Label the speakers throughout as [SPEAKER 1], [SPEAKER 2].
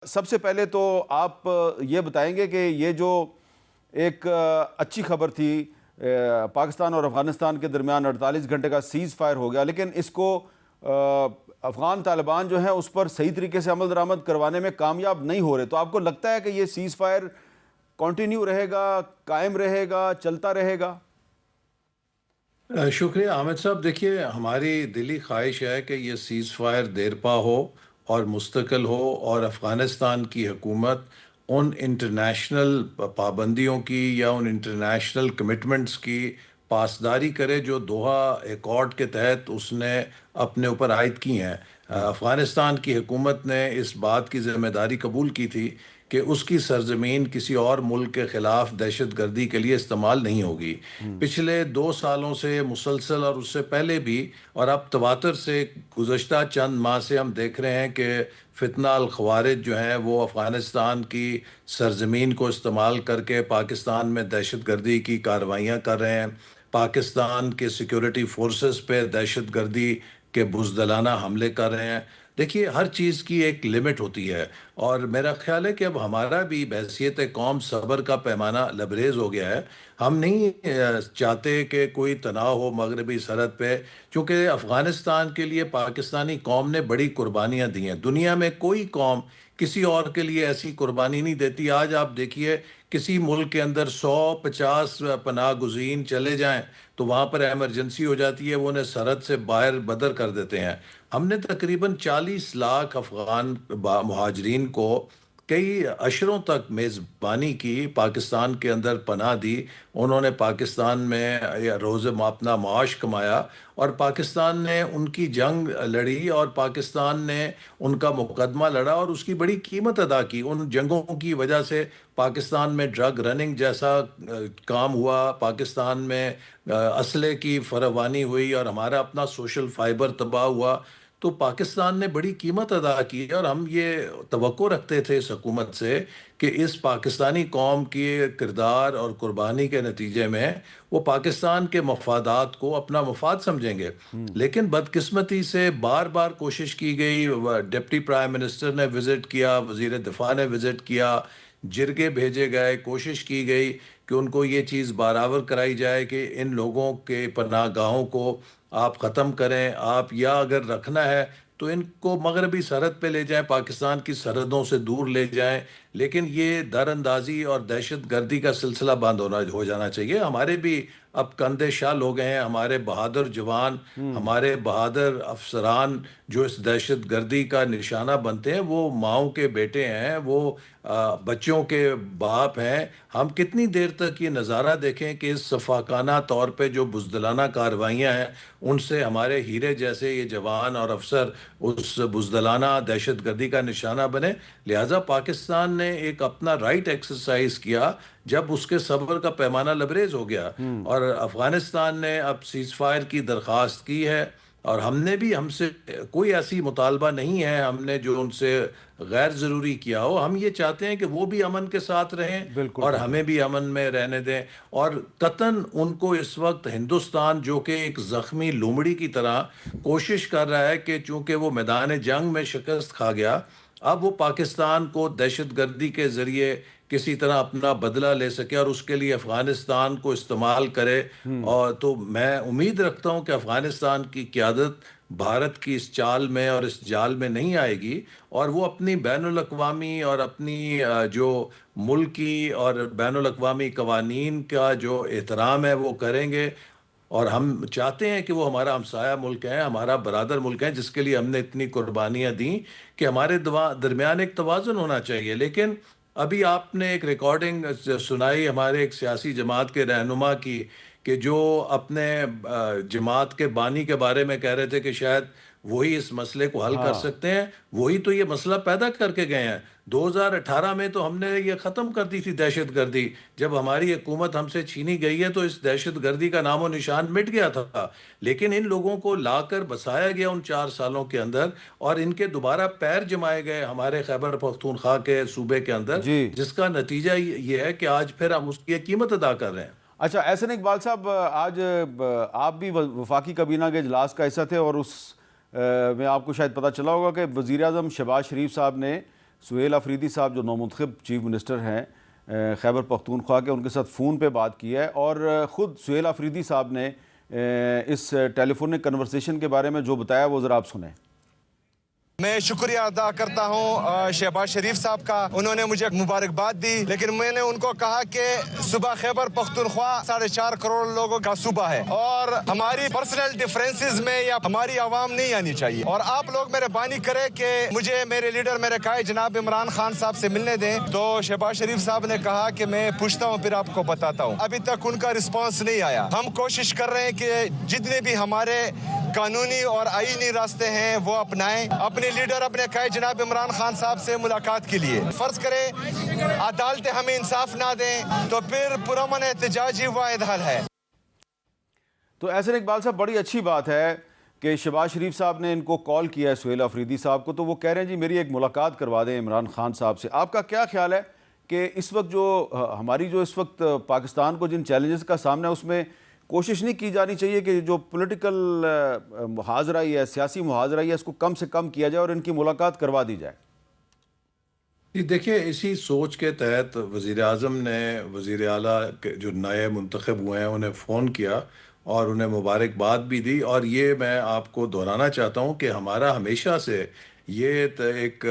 [SPEAKER 1] سب سے پہلے تو آپ یہ بتائیں گے کہ یہ جو ایک اچھی خبر تھی، پاکستان اور افغانستان کے درمیان 48 گھنٹے کا سیز فائر ہو گیا، لیکن اس کو افغان طالبان جو ہیں اس پر صحیح طریقے سے عمل درآمد کروانے میں کامیاب نہیں ہو رہے، تو آپ کو لگتا ہے کہ یہ سیز فائر کنٹینیو رہے گا، قائم رہے گا، چلتا رہے گا؟
[SPEAKER 2] شکریہ حامد صاحب. دیکھیے، ہماری دلی خواہش ہے کہ یہ سیز فائر دیرپا ہو اور مستقل ہو، اور افغانستان کی حکومت ان انٹرنیشنل پابندیوں کی یا ان انٹرنیشنل کمٹمنٹس کی پاسداری کرے جو دوحہ ایکارڈ کے تحت اس نے اپنے اوپر عائد کی ہیں. افغانستان کی حکومت نے اس بات کی ذمہ داری قبول کی تھی کہ اس کی سرزمین کسی اور ملک کے خلاف دہشت گردی کے لیے استعمال نہیں ہوگی. پچھلے 2 سالوں سے مسلسل، اور اس سے پہلے بھی، اور اب تواتر سے گزشتہ چند ماہ سے ہم دیکھ رہے ہیں کہ فتنہ الخوارج جو ہیں وہ افغانستان کی سرزمین کو استعمال کر کے پاکستان میں دہشت گردی کی کارروائیاں کر رہے ہیں. پاکستان کے سیکیورٹی فورسز پہ دہشت گردی کے بزدلانہ حملے کر رہے ہیں. دیکھیے، ہر چیز کی ایک لمٹ ہوتی ہے، اور میرا خیال ہے کہ اب ہمارا بھی بحیثیت قوم صبر کا پیمانہ لبریز ہو گیا ہے. ہم نہیں چاہتے کہ کوئی تناؤ ہو مغربی سرحد پہ، چونکہ افغانستان کے لیے پاکستانی قوم نے بڑی قربانیاں دی ہیں. دنیا میں کوئی قوم کسی اور کے لیے ایسی قربانی نہیں دیتی. آج آپ دیکھیے، کسی ملک کے اندر 150 پناہ گزین چلے جائیں تو وہاں پر ایمرجنسی ہو جاتی ہے، وہ انہیں سرحد سے باہر بدر کر دیتے ہیں. ہم نے تقریباً 40 لاکھ افغان مہاجرین کو کئی اشروں تک میزبانی کی، پاکستان کے اندر پناہ دی. انہوں نے پاکستان میں روز اپنا معاش کمایا، اور پاکستان نے ان کی جنگ لڑی، اور پاکستان نے ان کا مقدمہ لڑا اور اس کی بڑی قیمت ادا کی. ان جنگوں کی وجہ سے پاکستان میں ڈرگ رننگ جیسا کام ہوا، پاکستان میں اسلحے کی فراوانی ہوئی، اور ہمارا اپنا سوشل فائبر تباہ ہوا. تو پاکستان نے بڑی قیمت ادا کی، اور ہم یہ توقع رکھتے تھے اس حکومت سے کہ اس پاکستانی قوم کی کردار اور قربانی کے نتیجے میں وہ پاکستان کے مفادات کو اپنا مفاد سمجھیں گے. لیکن بدقسمتی سے بار بار کوشش کی گئی، ڈپٹی پرائم منسٹر نے وزٹ کیا، وزیر دفاع نے وزٹ کیا، جرگے بھیجے گئے، کوشش کی گئی کہ ان کو یہ چیز برآور کرائی جائے کہ ان لوگوں کے پناہ گاہوں کو آپ ختم کریں. آپ یا اگر رکھنا ہے تو ان کو مغربی سرحد پہ لے جائیں، پاکستان کی سرحدوں سے دور لے جائیں. لیکن یہ در اندازی اور دہشت گردی کا سلسلہ بند ہو جانا چاہیے. ہمارے بھی اب کندھے شال ہو گئے ہیں. ہمارے بہادر جوان، ہمارے بہادر افسران جو اس دہشت گردی کا نشانہ بنتے ہیں، وہ ماؤں کے بیٹے ہیں، وہ بچوں کے باپ ہیں. ہم کتنی دیر تک یہ نظارہ دیکھیں کہ اس شفاقانہ طور پہ جو بزدلانہ کارروائیاں ہیں ان سے ہمارے ہیرے جیسے یہ جوان اور افسر اس بزدلانہ دہشت گردی کا نشانہ بنے. لہٰذا پاکستان نے ایک اپنا رائٹ ایکسرسائز کیا جب اس کے صبر کا پیمانہ لبریز ہو گیا، اور افغانستان نے اب سیز فائر کی درخواست کی ہے. اور ہم سے کوئی ایسی مطالبہ نہیں ہے ہم نے جو ان سے غیر ضروری کیا ہو. ہم یہ چاہتے ہیں کہ وہ بھی امن کے ساتھ رہیں
[SPEAKER 1] بالکل
[SPEAKER 2] اور
[SPEAKER 1] بالکل.
[SPEAKER 2] ہمیں بھی امن میں رہنے دیں. اور قطعاً ان کو اس وقت ہندوستان جو کہ ایک زخمی لومڑی کی طرح کوشش کر رہا ہے کہ چونکہ وہ میدان جنگ میں شکست کھا گیا، اب وہ پاکستان کو دہشت گردی کے ذریعے کسی طرح اپنا بدلہ لے سکے اور اس کے لیے افغانستان کو استعمال کرے. اور تو میں امید رکھتا ہوں کہ افغانستان کی قیادت بھارت کی اس چال میں اور اس جال میں نہیں آئے گی، اور وہ اپنی بین الاقوامی اور اپنی جو ملکی اور بین الاقوامی قوانین کا جو احترام ہے وہ کریں گے. اور ہم چاہتے ہیں کہ وہ ہمارا ہمسایہ ملک ہے، ہمارا برادر ملک ہے، جس کے لیے ہم نے اتنی قربانیاں دیں کہ ہمارے درمیان ایک توازن ہونا چاہیے. لیکن ابھی آپ نے ایک ریکارڈنگ سنائی ہمارے ایک سیاسی جماعت کے رہنما کی، کہ جو اپنے جماعت کے بانی کے بارے میں کہہ رہے تھے کہ شاید وہی اس مسئلے کو حل کر
[SPEAKER 1] ہاں،
[SPEAKER 2] سکتے ہیں. وہی تو یہ مسئلہ پیدا کر کے گئے ہیں. 2018 میں تو ہم نے یہ ختم کر دی تھی دہشت گردی. جب ہماری حکومت ہم سے چھینی گئی ہے تو اس دہشت گردی کا نام و نشان مٹ گیا تھا. لیکن ان لوگوں کو لا کر بسایا گیا ان 4 سالوں کے اندر، اور ان کے دوبارہ پیر جمائے گئے ہمارے خیبر پختونخوا کے صوبے کے اندر،
[SPEAKER 1] جی.
[SPEAKER 2] جس کا نتیجہ یہ ہے کہ آج پھر ہم اس کی قیمت ادا کر رہے ہیں.
[SPEAKER 1] اچھا، احسن اقبال صاحب، آج آپ بھی وفاقی کابینہ کے اجلاس کا حصہ تھے، اور اس میں آپ کو شاید پتہ چلا ہوگا کہ وزیر اعظم شہباز شریف صاحب نے سہیل آفریدی صاحب جو نومنتخب چیف منسٹر ہیں خیبر پختونخوا کے، ان کے ساتھ فون پہ بات کی ہے، اور خود سہیل آفریدی صاحب نے اس ٹیلی فونک کنورسیشن کے بارے میں جو بتایا وہ ذرا آپ سنیں۔
[SPEAKER 3] میں شکریہ ادا کرتا ہوں شہباز شریف صاحب کا، انہوں نے مجھے مبارکباد دی، لیکن میں نے ان کو کہا کہ صوبہ خیبر پختونخوا 4.5 کروڑ لوگوں کا صوبہ ہے، اور ہماری پرسنل ڈیفرنسز میں یا ہماری عوام نہیں آنی چاہیے، اور آپ لوگ میرے بانی کرے کہ مجھے میرے لیڈر میرے قائد جناب عمران خان صاحب سے ملنے دیں۔ تو شہباز شریف صاحب نے کہا کہ میں پوچھتا ہوں پھر آپ کو بتاتا ہوں۔ ابھی تک ان کا رسپانس نہیں آیا۔ ہم کوشش کر رہے ہیں کہ جتنے بھی ہمارے قانونی اور آئینی راستے ہیں وہ اپنائیں، اپنے لیڈر اپنے قائد جناب عمران خان صاحب سے ملاقات کے لیے۔ فرض کریں عدالتیں ہمیں انصاف نہ دیں تو پھر پرامن احتجاج ہی واحد حل ہے۔
[SPEAKER 1] تو احسن اقبال صاحب، بڑی اچھی بات ہے کہ شہباز شریف صاحب نے ان کو کال کیا ہے سہیل آفریدی صاحب کو، تو وہ کہہ رہے ہیں جی میری ایک ملاقات کروا دیں عمران خان صاحب سے۔ آپ کا کیا خیال ہے کہ اس وقت جو ہماری جو اس وقت پاکستان کو جن چیلنجز کا سامنا ہے، اس میں کوشش نہیں کی جانی چاہیے کہ جو پولیٹیکل محاذرہ ہے، سیاسی محاذرہ ہے، اس کو کم سے کم کیا جائے اور ان کی ملاقات کروا دی جائے؟
[SPEAKER 2] جی دیکھیے، اسی سوچ کے تحت وزیر اعظم نے وزیر اعلیٰ کے جو نئے منتخب ہوئے ہیں انہیں فون کیا اور انہیں مبارکباد بھی دی، اور یہ میں آپ کو دہرانا چاہتا ہوں کہ ہمارا ہمیشہ سے یہ ایک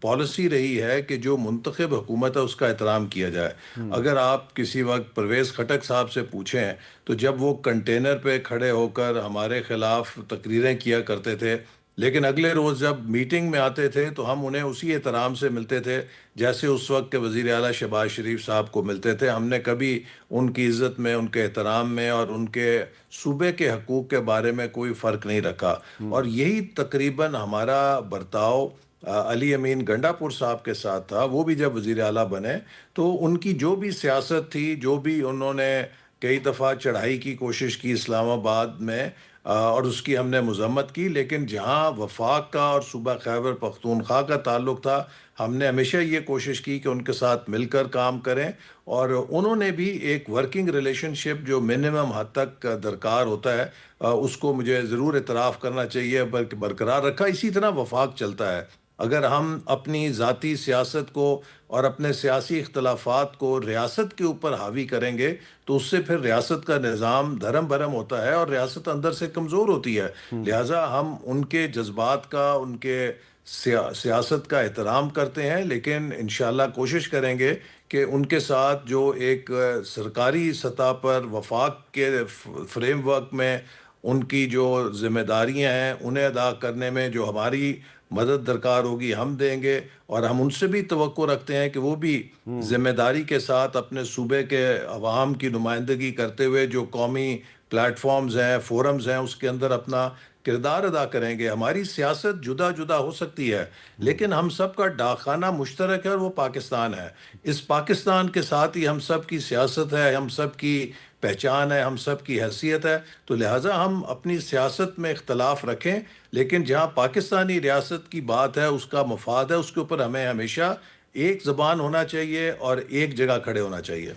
[SPEAKER 2] پالیسی رہی ہے کہ جو منتخب حکومت ہے اس کا احترام کیا جائے۔ اگر آپ کسی وقت پرویز خٹک صاحب سے پوچھیں تو جب وہ کنٹینر پہ کھڑے ہو کر ہمارے خلاف تقریریں کیا کرتے تھے، لیکن اگلے روز جب میٹنگ میں آتے تھے تو ہم انہیں اسی احترام سے ملتے تھے جیسے اس وقت کے وزیر اعلیٰ شہباز شریف صاحب کو ملتے تھے۔ ہم نے کبھی ان کی عزت میں، ان کے احترام میں اور ان کے صوبے کے حقوق کے بارے میں کوئی فرق نہیں رکھا، اور یہی تقریباً ہمارا برتاؤ علی امین گنڈا پور صاحب کے ساتھ تھا۔ وہ بھی جب وزیر اعلیٰ بنے تو ان کی جو بھی سیاست تھی، جو بھی انہوں نے کئی دفعہ چڑھائی کی کوشش کی اسلام آباد میں، اور اس کی ہم نے مذمت کی، لیکن جہاں وفاق کا اور صوبہ خیبر پختونخوا کا تعلق تھا ہم نے ہمیشہ یہ کوشش کی کہ ان کے ساتھ مل کر کام کریں، اور انہوں نے بھی ایک ورکنگ ریلیشن شپ جو منیمم حد تک درکار ہوتا ہے اس کو مجھے ضرور اعتراف کرنا چاہیے برقرار رکھا۔ اسی طرح وفاق چلتا ہے۔ اگر ہم اپنی ذاتی سیاست کو اور اپنے سیاسی اختلافات کو ریاست کے اوپر حاوی کریں گے تو اس سے پھر ریاست کا نظام دھرم بھرم ہوتا ہے اور ریاست اندر سے کمزور ہوتی ہے۔ لہٰذا ہم ان کے جذبات کا، ان کے سیاست کا احترام کرتے ہیں، لیکن انشاءاللہ کوشش کریں گے کہ ان کے ساتھ جو ایک سرکاری سطح پر وفاق کے فریم ورک میں ان کی جو ذمہ داریاں ہیں انہیں ادا کرنے میں جو ہماری مدد درکار ہوگی ہم دیں گے، اور ہم ان سے بھی توقع رکھتے ہیں کہ وہ بھی ذمہ داری کے ساتھ اپنے صوبے کے عوام کی نمائندگی کرتے ہوئے جو قومی پلیٹ فارمز ہیں، فورمز ہیں، اس کے اندر اپنا کردار ادا کریں گے۔ ہماری سیاست جدا جدا ہو سکتی ہے لیکن ہم سب کا ڈاک خانہ مشترک ہے اور وہ پاکستان ہے۔ اس پاکستان کے ساتھ ہی ہم سب کی سیاست ہے، ہم سب کی پہچان ہے، ہم سب کی حیثیت ہے، تو لہٰذا ہم اپنی سیاست میں اختلاف رکھیں، لیکن جہاں پاکستانی ریاست کی بات ہے، اس کا مفاد ہے، اس کے اوپر ہمیں ہمیشہ ایک زبان ہونا چاہیے اور ایک جگہ کھڑے ہونا چاہیے۔